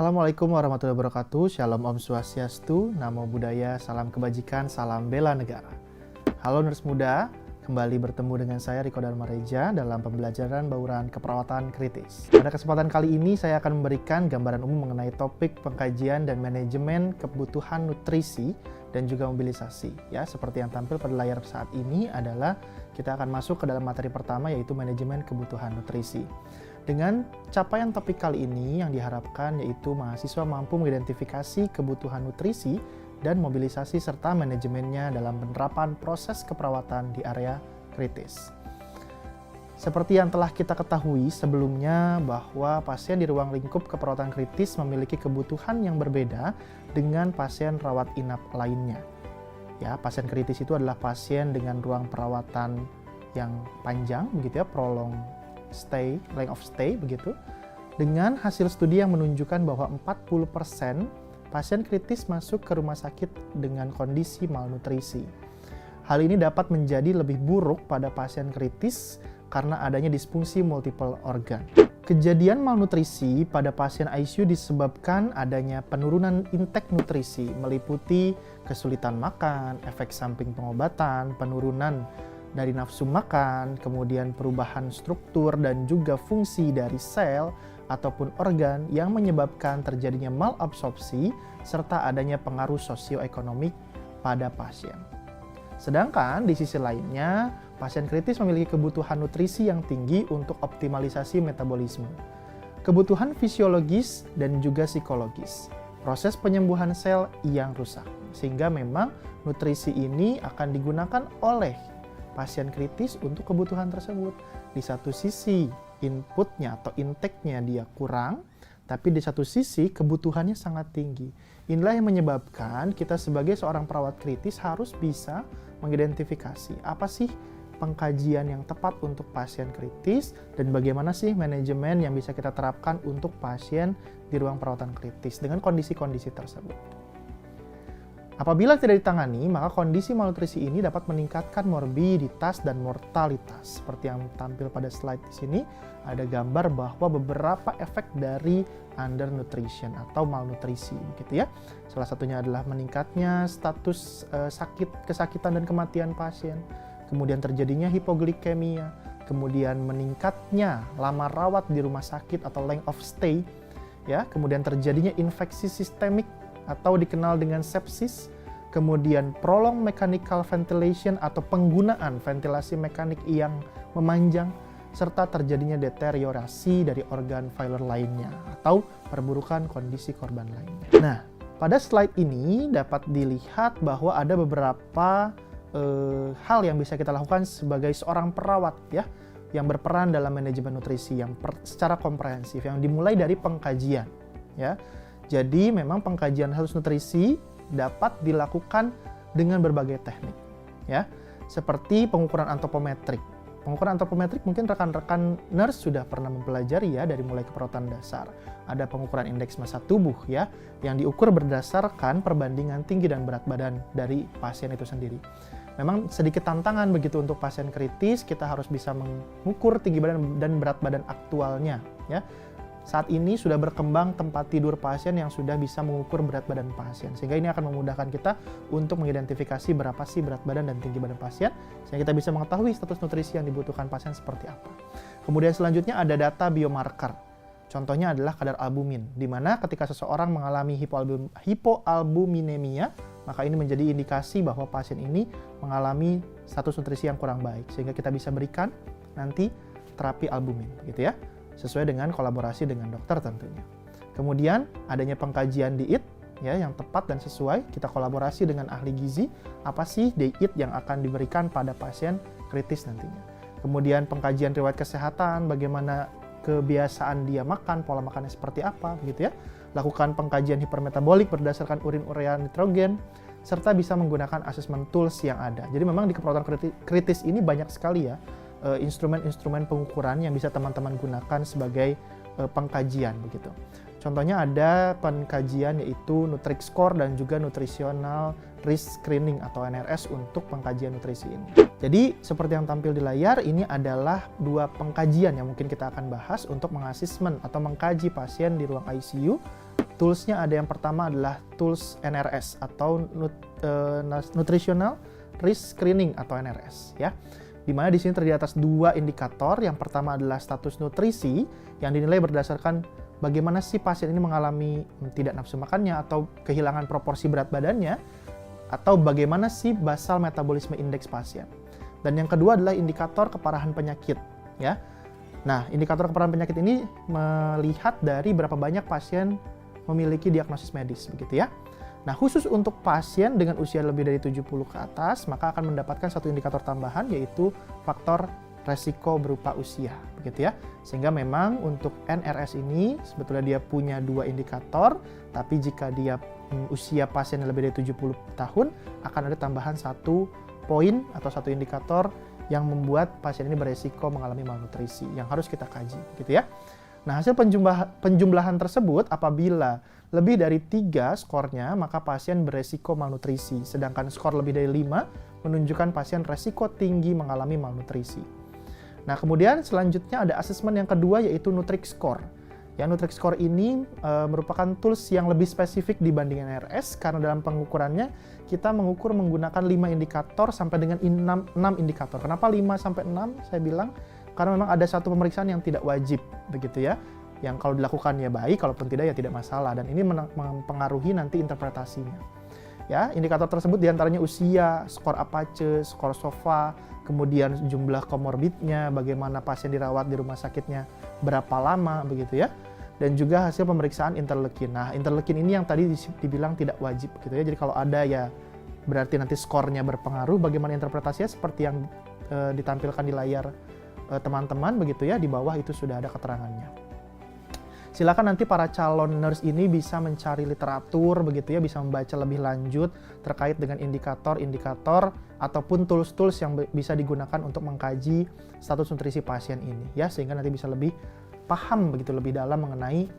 Assalamualaikum warahmatullahi wabarakatuh. Shalom Om Swastiastu, Namo Buddhaya, salam kebajikan, salam bela negara. Halo nurse muda, kembali bertemu dengan saya Riko Dharmareja dalam pembelajaran bauran keperawatan kritis. Pada kesempatan kali ini saya akan memberikan gambaran umum mengenai topik pengkajian dan manajemen kebutuhan nutrisi dan juga mobilisasi. Ya, seperti yang tampil pada layar saat ini adalah kita akan masuk ke dalam materi pertama, yaitu manajemen kebutuhan nutrisi. Dengan capaian topik kali ini yang diharapkan yaitu mahasiswa mampu mengidentifikasi kebutuhan nutrisi dan mobilisasi serta manajemennya dalam penerapan proses keperawatan di area kritis. Seperti yang telah kita ketahui sebelumnya bahwa pasien di ruang lingkup keperawatan kritis memiliki kebutuhan yang berbeda dengan pasien rawat inap lainnya. Ya, pasien kritis itu adalah pasien dengan ruang perawatan yang panjang, begitu ya, prolong stay, length of stay begitu. Dengan hasil studi yang menunjukkan bahwa 40% pasien kritis masuk ke rumah sakit dengan kondisi malnutrisi. Hal ini dapat menjadi lebih buruk pada pasien kritis karena adanya disfungsi multiple organ. Kejadian malnutrisi pada pasien ICU disebabkan adanya penurunan intake nutrisi, meliputi kesulitan makan, efek samping pengobatan, penurunan dari nafsu makan, kemudian perubahan struktur dan juga fungsi dari sel ataupun organ yang menyebabkan terjadinya malabsorpsi serta adanya pengaruh sosioekonomik pada pasien. Sedangkan di sisi lainnya, pasien kritis memiliki kebutuhan nutrisi yang tinggi untuk optimalisasi metabolisme, kebutuhan fisiologis dan juga psikologis, proses penyembuhan sel yang rusak. Sehingga memang nutrisi ini akan digunakan oleh pasien kritis untuk kebutuhan tersebut. Di satu sisi inputnya atau intake-nya dia kurang, tapi di satu sisi kebutuhannya sangat tinggi. Inilah yang menyebabkan kita sebagai seorang perawat kritis harus bisa mengidentifikasi apa sih pengkajian yang tepat untuk pasien kritis dan bagaimana sih manajemen yang bisa kita terapkan untuk pasien di ruang perawatan kritis dengan kondisi-kondisi tersebut. Apabila tidak ditangani, maka kondisi malnutrisi ini dapat meningkatkan morbiditas dan mortalitas. Seperti yang tampil pada slide di sini, ada gambar bahwa beberapa efek dari undernutrition atau malnutrisi, begitu ya. Salah satunya adalah meningkatnya status kesakitan dan kematian pasien, kemudian terjadinya hipoglikemia, kemudian meningkatnya lama rawat di rumah sakit atau length of stay, ya, kemudian terjadinya infeksi sistemik atau dikenal dengan sepsis, kemudian prolonged mechanical ventilation atau penggunaan ventilasi mekanik yang memanjang, serta terjadinya deteriorasi dari organ vital lainnya atau perburukan kondisi korban lainnya. Nah, pada slide ini dapat dilihat bahwa ada beberapa hal yang bisa kita lakukan sebagai seorang perawat ya, yang berperan dalam manajemen nutrisi yang secara komprehensif, yang dimulai dari pengkajian ya. Jadi memang pengkajian status nutrisi dapat dilakukan dengan berbagai teknik ya. Seperti pengukuran antropometrik. Pengukuran antropometrik mungkin rekan-rekan nurse sudah pernah mempelajari ya dari mulai keperawatan dasar. Ada pengukuran indeks massa tubuh ya yang diukur berdasarkan perbandingan tinggi dan berat badan dari pasien itu sendiri. Memang sedikit tantangan begitu untuk pasien kritis, kita harus bisa mengukur tinggi badan dan berat badan aktualnya ya. Saat ini sudah berkembang tempat tidur pasien yang sudah bisa mengukur berat badan pasien. Sehingga ini akan memudahkan kita untuk mengidentifikasi berapa sih berat badan dan tinggi badan pasien, sehingga kita bisa mengetahui status nutrisi yang dibutuhkan pasien seperti apa. Kemudian selanjutnya ada data biomarker. Contohnya adalah kadar albumin, di mana ketika seseorang mengalami hipoalbuminemia, maka ini menjadi indikasi bahwa pasien ini mengalami status nutrisi yang kurang baik, sehingga kita bisa berikan nanti terapi albumin, gitu ya, sesuai dengan kolaborasi dengan dokter tentunya. Kemudian adanya pengkajian diet ya yang tepat dan sesuai, kita kolaborasi dengan ahli gizi, apa sih diet yang akan diberikan pada pasien kritis nantinya. Kemudian pengkajian riwayat kesehatan, bagaimana kebiasaan dia makan, pola makannya seperti apa gitu ya. Lakukan pengkajian hipermetabolik berdasarkan urin urea nitrogen, serta bisa menggunakan assessment tools yang ada. Jadi memang di keperawatan kritis ini banyak sekali ya instrumen-instrumen pengukuran yang bisa teman-teman gunakan sebagai pengkajian begitu. Contohnya ada pengkajian yaitu Nutri-Score dan juga Nutritional Risk Screening atau NRS untuk pengkajian nutrisi ini. Jadi seperti yang tampil di layar, ini adalah dua pengkajian yang mungkin kita akan bahas untuk mengasesmen atau mengkaji pasien di ruang ICU Toolsnya ada yang pertama adalah tools NRS atau Nutritional Risk Screening atau NRS ya. Dimana di sini terdiri atas dua indikator. Yang pertama adalah status nutrisi yang dinilai berdasarkan bagaimana sih pasien ini mengalami tidak nafsu makannya atau kehilangan proporsi berat badannya, atau bagaimana sih basal metabolisme indeks pasien. Dan yang kedua adalah indikator keparahan penyakit ya. Nah, indikator keparahan penyakit ini melihat dari berapa banyak pasien memiliki diagnosis medis begitu ya. Nah, khusus untuk pasien dengan usia lebih dari 70 ke atas, maka akan mendapatkan satu indikator tambahan, yaitu faktor resiko berupa usia begitu ya. Sehingga memang untuk NRS ini sebetulnya dia punya dua indikator, tapi jika dia usia pasien lebih dari 70 tahun, akan ada tambahan satu poin atau satu indikator yang membuat pasien ini beresiko mengalami malnutrisi yang harus kita kaji gitu ya. Nah, hasil penjumlahan tersebut apabila lebih dari 3 skornya, maka pasien beresiko malnutrisi. Sedangkan skor lebih dari 5 menunjukkan pasien resiko tinggi mengalami malnutrisi. Nah, kemudian selanjutnya ada asesmen yang kedua, yaitu Nutrix Score. Ya, Nutrix Score ini merupakan tools yang lebih spesifik dibanding NRS karena dalam pengukurannya kita mengukur menggunakan 5 indikator sampai dengan 6 indikator. Kenapa 5 sampai 6? Saya bilang karena memang ada satu pemeriksaan yang tidak wajib begitu ya. Yang kalau dilakukan ya baik, kalaupun tidak ya tidak masalah, dan ini mempengaruhi nanti interpretasinya. Ya, indikator tersebut diantaranya usia, skor APACE, skor SOFA, kemudian jumlah komorbidnya, bagaimana pasien dirawat di rumah sakitnya, berapa lama begitu ya, dan juga hasil pemeriksaan interleukin. Nah, interleukin ini yang tadi dibilang tidak wajib gitu ya. Jadi kalau ada ya berarti nanti skornya berpengaruh. Bagaimana interpretasinya seperti yang ditampilkan di layar teman-teman begitu ya, di bawah itu sudah ada keterangannya. Silakan nanti para calon nurse ini bisa mencari literatur begitu ya, bisa membaca lebih lanjut terkait dengan indikator-indikator ataupun tools-tools yang bisa digunakan untuk mengkaji status nutrisi pasien ini ya, sehingga nanti bisa lebih paham begitu lebih dalam mengenai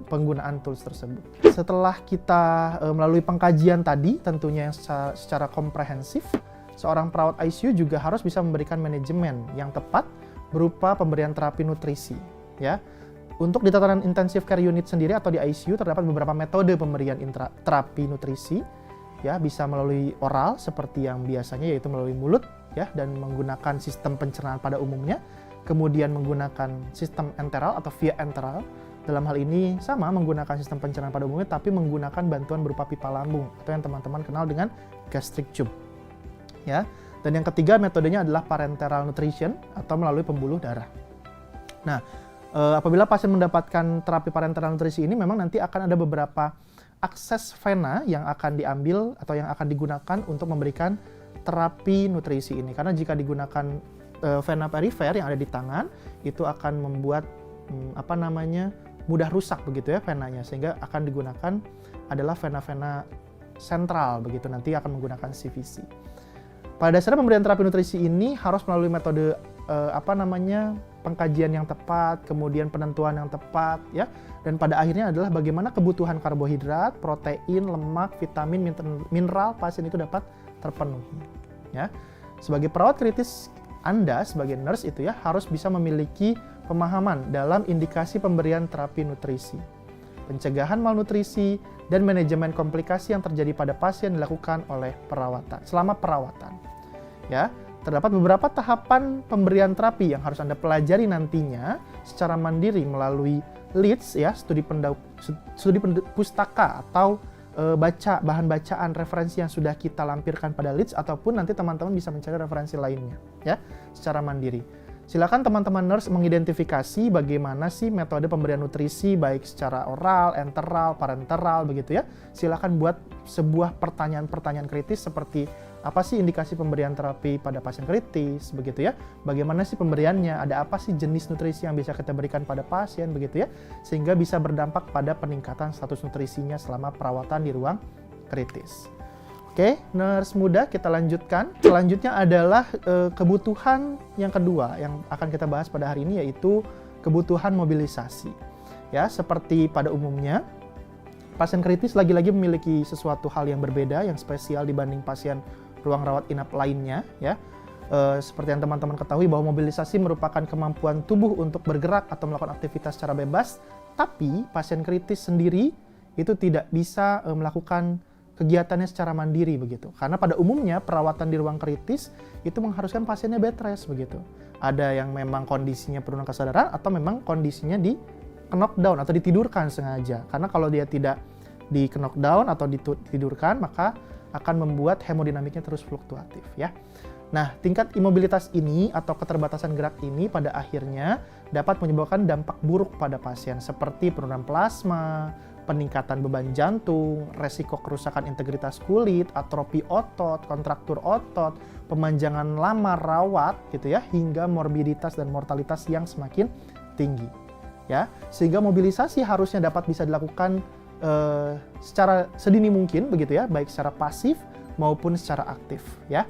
penggunaan tools tersebut. Setelah kita melalui pengkajian tadi tentunya yang secara komprehensif, seorang perawat ICU juga harus bisa memberikan manajemen yang tepat berupa pemberian terapi nutrisi ya. Untuk di tatanan intensive care unit sendiri atau di ICU terdapat beberapa metode pemberian terapi nutrisi ya, bisa melalui oral seperti yang biasanya yaitu melalui mulut ya, dan menggunakan sistem pencernaan pada umumnya, kemudian menggunakan sistem enteral atau via enteral. Dalam hal ini sama menggunakan sistem pencernaan pada umumnya tapi menggunakan bantuan berupa pipa lambung atau yang teman-teman kenal dengan gastric tube ya. Dan yang ketiga metodenya adalah parenteral nutrition atau melalui pembuluh darah. Nah, apabila pasien mendapatkan terapi parenteral nutrisi ini, memang nanti akan ada beberapa akses vena yang akan diambil atau yang akan digunakan untuk memberikan terapi nutrisi ini. Karena jika digunakan vena perifer yang ada di tangan, itu akan membuat mudah rusak begitu ya venanya, sehingga akan digunakan adalah vena-vena sentral begitu, nanti akan menggunakan CVC. Pada dasarnya pemberian terapi nutrisi ini harus melalui metode pengkajian yang tepat, kemudian penentuan yang tepat ya, dan pada akhirnya adalah bagaimana kebutuhan karbohidrat, protein, lemak, vitamin, mineral pasien itu dapat terpenuhi ya. Sebagai perawat kritis, Anda sebagai nurse itu ya harus bisa memiliki pemahaman dalam indikasi pemberian terapi nutrisi, pencegahan malnutrisi, dan manajemen komplikasi yang terjadi pada pasien dilakukan oleh selama perawatan ya. Terdapat beberapa tahapan pemberian terapi yang harus Anda pelajari nantinya secara mandiri melalui LEADS ya, studi pustaka atau baca bahan bacaan referensi yang sudah kita lampirkan pada LEADS, ataupun nanti teman-teman bisa mencari referensi lainnya ya secara mandiri. Silakan teman-teman nurse mengidentifikasi bagaimana sih metode pemberian nutrisi baik secara oral, enteral, parenteral begitu ya. Silakan buat sebuah pertanyaan-pertanyaan kritis seperti apa sih indikasi pemberian terapi pada pasien kritis begitu ya. Bagaimana sih pemberiannya? Ada apa sih jenis nutrisi yang bisa kita berikan pada pasien begitu ya. Sehingga bisa berdampak pada peningkatan status nutrisinya selama perawatan di ruang kritis. Oke, nurse muda, kita lanjutkan. Selanjutnya adalah kebutuhan yang kedua yang akan kita bahas pada hari ini, yaitu kebutuhan mobilisasi. Ya, seperti pada umumnya, pasien kritis lagi-lagi memiliki sesuatu hal yang berbeda, yang spesial dibanding pasien ruang rawat inap lainnya. Ya, seperti yang teman-teman ketahui bahwa mobilisasi merupakan kemampuan tubuh untuk bergerak atau melakukan aktivitas secara bebas, tapi pasien kritis sendiri itu tidak bisa melakukan kegiatannya secara mandiri begitu. Karena pada umumnya perawatan di ruang kritis itu mengharuskan pasiennya bed rest begitu. Ada yang memang kondisinya penurunan kesadaran atau memang kondisinya di knockdown atau ditidurkan sengaja. Karena kalau dia tidak di knockdown atau ditidurkan, maka akan membuat hemodinamiknya terus fluktuatif ya. Nah, tingkat imobilitas ini atau keterbatasan gerak ini pada akhirnya dapat menyebabkan dampak buruk pada pasien seperti penurunan plasma, peningkatan beban jantung, resiko kerusakan integritas kulit, atrofi otot, kontraktur otot, pemanjangan lama rawat gitu ya, hingga morbiditas dan mortalitas yang semakin tinggi. Ya, sehingga mobilisasi harusnya dapat bisa dilakukan secara sedini mungkin begitu ya, baik secara pasif maupun secara aktif ya.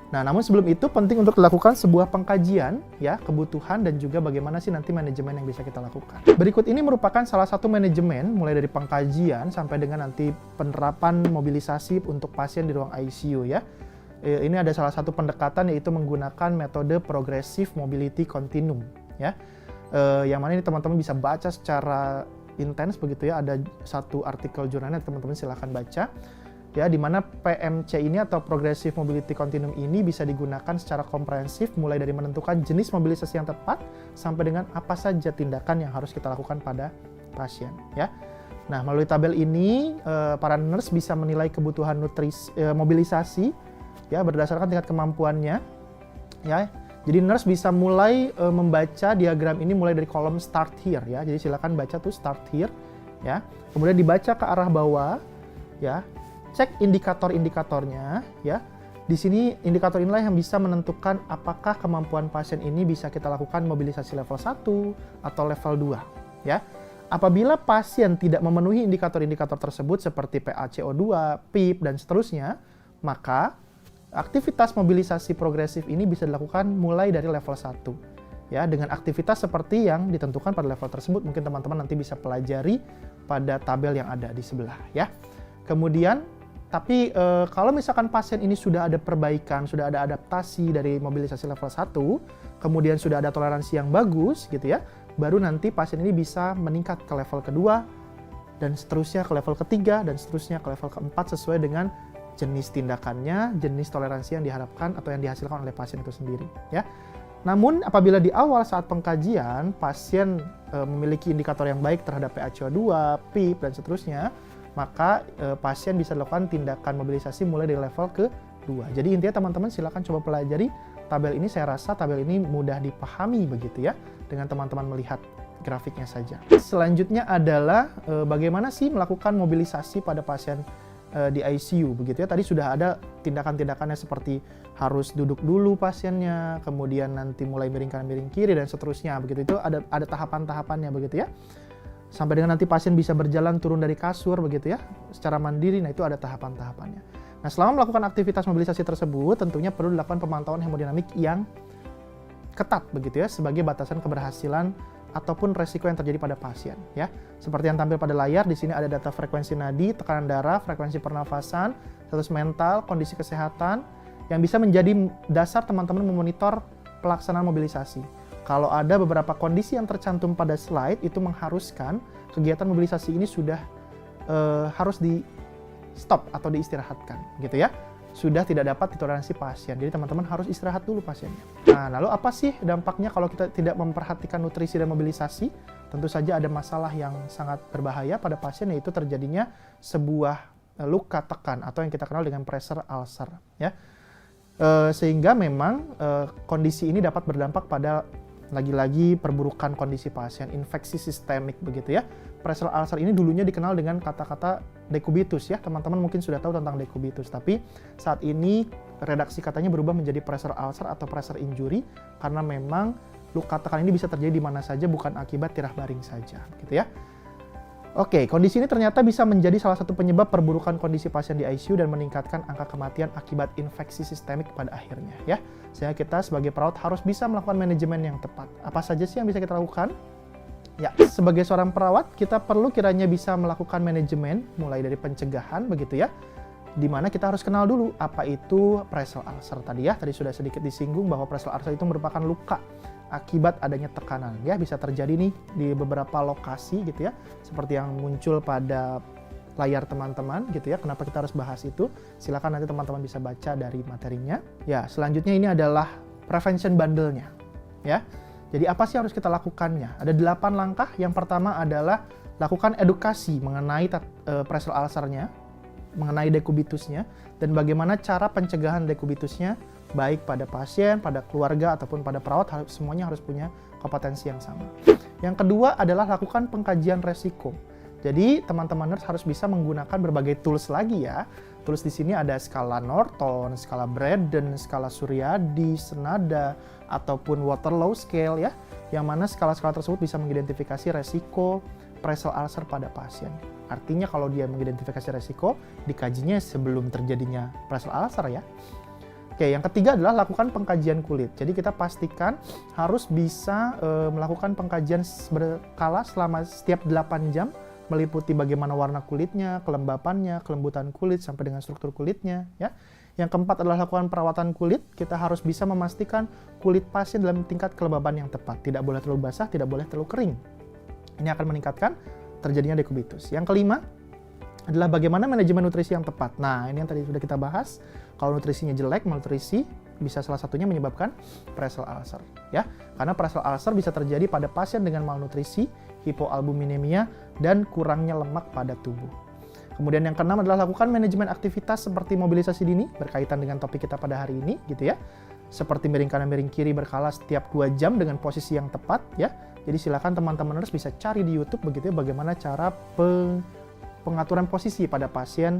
Nah, namun sebelum itu penting untuk dilakukan sebuah pengkajian ya, kebutuhan dan juga bagaimana sih nanti manajemen yang bisa kita lakukan. Berikut ini merupakan salah satu manajemen mulai dari pengkajian sampai dengan nanti penerapan mobilisasi untuk pasien di ruang ICU ya. Ini ada salah satu pendekatan yaitu menggunakan metode progressive mobility continuum ya. Yang mana ini teman-teman bisa baca secara intens begitu ya, ada satu artikel jurnalnya teman-teman silahkan baca ya, di mana PMC ini atau Progressive Mobility Continuum ini bisa digunakan secara komprehensif mulai dari menentukan jenis mobilisasi yang tepat sampai dengan apa saja tindakan yang harus kita lakukan pada pasien ya. Nah, melalui tabel ini para nurse bisa menilai kebutuhan mobilisasi ya berdasarkan tingkat kemampuannya ya. Jadi nurse bisa mulai membaca diagram ini mulai dari kolom start here ya. Jadi silakan baca tuh start here ya. Kemudian dibaca ke arah bawah ya. Cek indikator-indikatornya ya. Di sini indikator inilah yang bisa menentukan apakah kemampuan pasien ini bisa kita lakukan mobilisasi level 1 atau level 2 ya. Apabila pasien tidak memenuhi indikator-indikator tersebut seperti PaCO2, PIP dan seterusnya, maka aktivitas mobilisasi progresif ini bisa dilakukan mulai dari level 1 ya, dengan aktivitas seperti yang ditentukan pada level tersebut. Mungkin teman-teman nanti bisa pelajari pada tabel yang ada di sebelah ya. Kemudian tapi kalau misalkan pasien ini sudah ada perbaikan, sudah ada adaptasi dari mobilisasi level 1, kemudian sudah ada toleransi yang bagus gitu ya, baru nanti pasien ini bisa meningkat ke level kedua dan seterusnya ke level ketiga dan seterusnya ke level keempat sesuai dengan jenis tindakannya, jenis toleransi yang diharapkan atau yang dihasilkan oleh pasien itu sendiri ya. Namun apabila di awal saat pengkajian pasien memiliki indikator yang baik terhadap PaCO2, PIP dan seterusnya, maka pasien bisa dilakukan tindakan mobilisasi mulai dari level ke-2. Jadi intinya teman-teman silakan coba pelajari tabel ini. Saya rasa tabel ini mudah dipahami begitu ya dengan teman-teman melihat grafiknya saja. Selanjutnya adalah bagaimana sih melakukan mobilisasi pada pasien di ICU begitu ya. Tadi sudah ada tindakan-tindakannya seperti harus duduk dulu pasiennya, kemudian nanti mulai miring kanan miring kiri dan seterusnya begitu. Itu ada tahapan-tahapannya begitu ya. Sampai dengan nanti pasien bisa berjalan turun dari kasur begitu ya secara mandiri. Nah, itu ada tahapan-tahapannya. Nah, selama melakukan aktivitas mobilisasi tersebut tentunya perlu dilakukan pemantauan hemodinamik yang ketat begitu ya sebagai batasan keberhasilan ataupun resiko yang terjadi pada pasien ya. Seperti yang tampil pada layar, di sini ada data frekuensi nadi, tekanan darah, frekuensi pernafasan, status mental, kondisi kesehatan yang bisa menjadi dasar teman-teman memonitor pelaksanaan mobilisasi. Kalau ada beberapa kondisi yang tercantum pada slide itu mengharuskan kegiatan mobilisasi ini sudah harus di stop atau diistirahatkan gitu ya. Sudah tidak dapat ditoleransi pasien. Jadi teman-teman harus istirahat dulu pasiennya. Nah, lalu apa sih dampaknya kalau kita tidak memperhatikan nutrisi dan mobilisasi? Tentu saja ada masalah yang sangat berbahaya pada pasien, yaitu terjadinya sebuah luka tekan atau yang kita kenal dengan pressure ulcer ya. Sehingga memang kondisi ini dapat berdampak pada lagi-lagi perburukan kondisi pasien, infeksi sistemik begitu ya. Pressure ulcer ini dulunya dikenal dengan kata-kata dekubitus ya. Teman-teman mungkin sudah tahu tentang dekubitus, tapi saat ini redaksi katanya berubah menjadi pressure ulcer atau pressure injury karena memang luka tekan ini bisa terjadi di mana saja, bukan akibat tirah baring saja gitu ya. Oke, kondisi ini ternyata bisa menjadi salah satu penyebab perburukan kondisi pasien di ICU dan meningkatkan angka kematian akibat infeksi sistemik pada akhirnya ya. Sehingga kita sebagai perawat harus bisa melakukan manajemen yang tepat. Apa saja sih yang bisa kita lakukan? Ya, sebagai seorang perawat kita perlu kiranya bisa melakukan manajemen mulai dari pencegahan begitu ya. Di mana kita harus kenal dulu apa itu pressure ulcer tadi ya. Tadi sudah sedikit disinggung bahwa pressure ulcer itu merupakan luka akibat adanya tekanan ya, bisa terjadi nih di beberapa lokasi gitu ya, seperti yang muncul pada layar teman-teman gitu ya. Kenapa kita harus bahas itu? Silakan nanti teman-teman bisa baca dari materinya. Ya, selanjutnya ini adalah prevention bundle-nya. Ya. Jadi apa sih harus kita lakukannya? Ada 8 langkah. Yang pertama adalah lakukan edukasi mengenai pressure ulcer-nya, mengenai dekubitusnya, dan bagaimana cara pencegahan dekubitusnya, baik pada pasien, pada keluarga, ataupun pada perawat, semuanya harus punya kompetensi yang sama. Yang kedua adalah lakukan pengkajian resiko. Jadi teman-teman nurse harus bisa menggunakan berbagai tools lagi ya. Tools di sini ada skala Norton, skala Braden, skala Suryadi, Senada, ataupun Waterloo scale ya. Yang mana skala-skala tersebut bisa mengidentifikasi resiko pressure ulcer pada pasien. Artinya kalau dia mengidentifikasi resiko, dikajinya sebelum terjadinya pressure ulcer ya. Oke, yang ketiga adalah lakukan pengkajian kulit. Jadi kita pastikan harus bisa melakukan pengkajian berkala selama setiap 8 jam, meliputi bagaimana warna kulitnya, kelembapannya, kelembutan kulit, sampai dengan struktur kulitnya ya. Yang keempat adalah lakukan perawatan kulit. Kita harus bisa memastikan kulit pasien dalam tingkat kelembaban yang tepat. Tidak boleh terlalu basah, tidak boleh terlalu kering. Ini akan meningkatkan terjadinya dekubitus. Yang kelima adalah bagaimana manajemen nutrisi yang tepat. Nah, ini yang tadi sudah kita bahas. Kalau nutrisinya jelek, malnutrisi bisa salah satunya menyebabkan pressure ulcer, ya. Karena pressure ulcer bisa terjadi pada pasien dengan malnutrisi, hipoalbuminemia, dan kurangnya lemak pada tubuh. Kemudian yang keenam adalah lakukan manajemen aktivitas seperti mobilisasi dini, berkaitan dengan topik kita pada hari ini, gitu ya. Seperti miring kanan, miring kiri berkala setiap 2 jam dengan posisi yang tepat, ya. Jadi silakan teman-teman nurse bisa cari di YouTube begitu ya, bagaimana cara pengaturan posisi pada pasien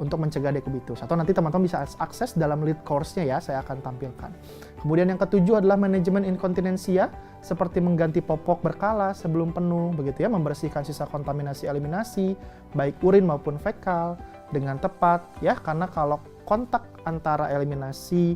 untuk mencegah dekubitus. Atau nanti teman-teman bisa akses dalam lead course-nya ya, saya akan tampilkan. Kemudian yang ketujuh adalah manajemen inkontinensia, seperti mengganti popok berkala sebelum penuh, begitu ya, membersihkan sisa kontaminasi eliminasi, baik urin maupun fekal, dengan tepat, ya, karena kalau kontak antara eliminasi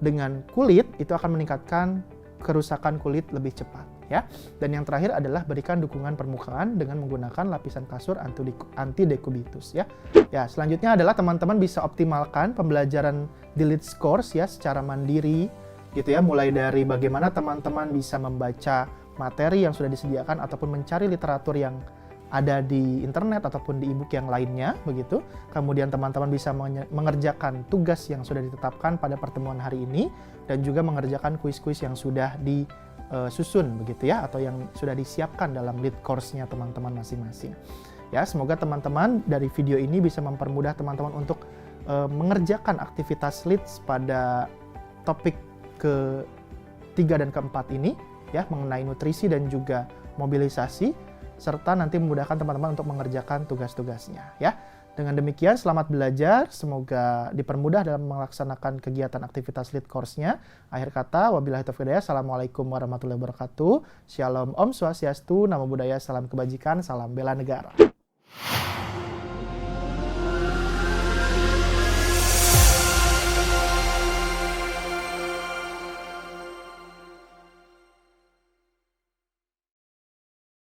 dengan kulit, itu akan meningkatkan kerusakan kulit lebih cepat. Ya. Dan yang terakhir adalah berikan dukungan permukaan dengan menggunakan lapisan kasur anti dekubitus ya. Ya, selanjutnya adalah teman-teman bisa optimalkan pembelajaran di lead course ya secara mandiri gitu ya, mulai dari bagaimana teman-teman bisa membaca materi yang sudah disediakan ataupun mencari literatur yang ada di internet ataupun di e-book yang lainnya begitu. Kemudian teman-teman bisa mengerjakan tugas yang sudah ditetapkan pada pertemuan hari ini dan juga mengerjakan kuis-kuis yang sudah disusun begitu ya, atau yang sudah disiapkan dalam lead course-nya teman-teman masing-masing. Ya, semoga teman-teman dari video ini bisa mempermudah teman-teman untuk mengerjakan aktivitas leads pada topik ke-3 dan ke-4 ini ya, mengenai nutrisi dan juga mobilisasi, serta nanti memudahkan teman-teman untuk mengerjakan tugas-tugasnya ya. Dengan demikian, selamat belajar, semoga dipermudah dalam melaksanakan kegiatan aktivitas lead course-nya. Akhir kata, wabillahi taufiq wal hidayah, assalamualaikum warahmatullahi wabarakatuh. Shalom, Om Swastiastu, Namo Buddhaya, salam kebajikan, salam bela negara.